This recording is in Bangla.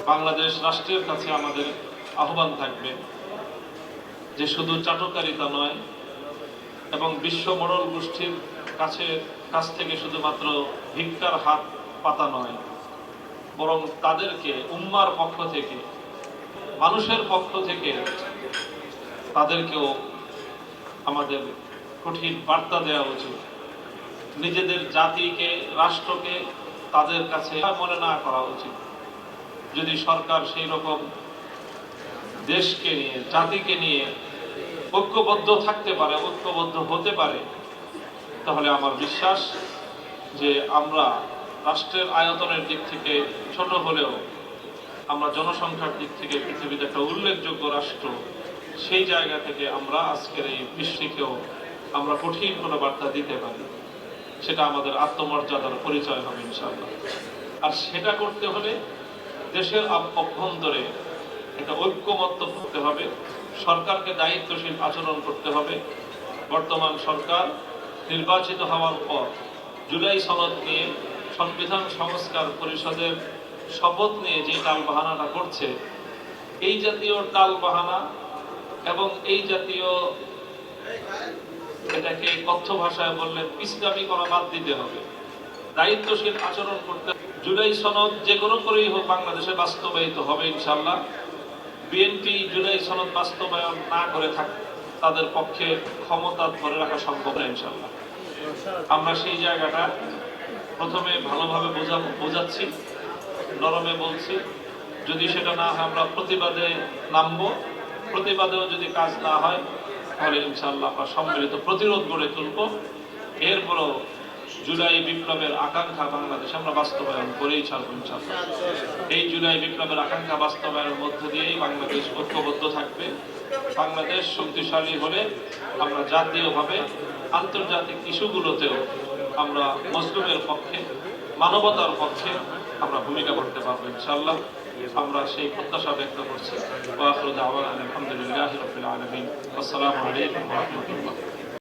বাংলাদেশ রাষ্ট্রের কাছে আমাদের আহ্বান থাকবে যে শুধু চাটুকারিতা নয় এবং বিশ্ব মোড়ল গোষ্ঠীর কাছ থেকে শুধুমাত্র ভিক্ষার হাত পাতা নয়, বরং তাদেরকে উম্মার পক্ষ থেকে, মানুষের পক্ষ থেকে তাদেরকেও আমাদের কঠিন বার্তা দেওয়া উচিত। নিজেদের জাতিকে, রাষ্ট্রকে তাদের কাছে মনে না করা উচিত। যদি সরকার সেই রকম দেশকে নিয়ে, জাতিকে নিয়ে ঐক্যবদ্ধ থাকতে পারে, ঐক্যবদ্ধ হতে পারে, তাহলে আমার বিশ্বাস যে আমরা রাষ্ট্রের আয়তনের দিক থেকে ছোট হলেও আমরা জনসংখ্যার দিক থেকে পৃথিবীতে একটা উল্লেখযোগ্য রাষ্ট্র। সেই জায়গা থেকে আমরা আজকের এই বিশ্বকেও আমরা কঠিন কোনো বার্তা দিতে পারি। সেটা আমাদের আত্মমর্যাদার পরিচয় হবে ইনশাআল্লাহ। আর সেটা করতে হলে দেশের অভ্যন্তরে একটা ঐক্যমত্য করতে হবে, সরকারকে দায়িত্বশীল আচরণ করতে হবে। বর্তমান সরকার নির্বাচিত হওয়ার পর জুলাই সনদ নিয়ে, সংবিধান সংস্কার পরিষদের শপথ নিয়ে যে টালবাহানাটা করছে, এই জাতীয় টালবাহানা এবং এই জাতীয়, এটাকে কথ্য ভাষায় বললে পিছলামি করা বাদ দিতে হবে, দায়িত্বশীল আচরণ করতে। জুলাই সনদ যে কোনো করেই হোক বাংলাদেশে বাস্তবায়িত হবে ইনশাআল্লাহ। বিএনপি জুলাই সনদ বাস্তবায়ন না করে থাকে তাদের পক্ষে ক্ষমতা ধরে রাখা সম্ভব না ইনশাআল্লাহ। আমরা সেই জায়গাটা প্রথমে ভালোভাবে বোঝাচ্ছি, নরমে বলছি। যদি সেটা না হয় আমরা প্রতিবাদে নামবো। প্রতিবাদেও যদি কাজ না হয় তাহলে ইনশাআল্লাহ আমরা সম্মিলিত প্রতিরোধ গড়ে তুলব। এরপরও জুলাই বিপ্লবের আকাঙ্ক্ষা বাংলাদেশে আমরা বাস্তবায়ন করেই ছাড়বো ইনশাআল্লাহ। এই জুলাই বিপ্লবের আকাঙ্ক্ষা বাস্তবায়নের মধ্য দিয়েই বাংলাদেশ ঐক্যবদ্ধ থাকবে। বাংলাদেশ শক্তিশালী হলে আমরা জাতীয়ভাবে আন্তর্জাতিক ইস্যুগুলোতেও আমরা মুসলিমের পক্ষে, মানবতার পক্ষে আমরা ভূমিকা করতে পারবো ইনশাআল্লাহ। আমরা সেই প্রত্যাশা ব্যক্ত করছি। ওয়া আখিরু দাওয়ানা আলহামদুলিল্লাহি রাব্বিল আলামিন। আসসালামু আলাইকুম ওয়া রাহমাতুল্লাহ।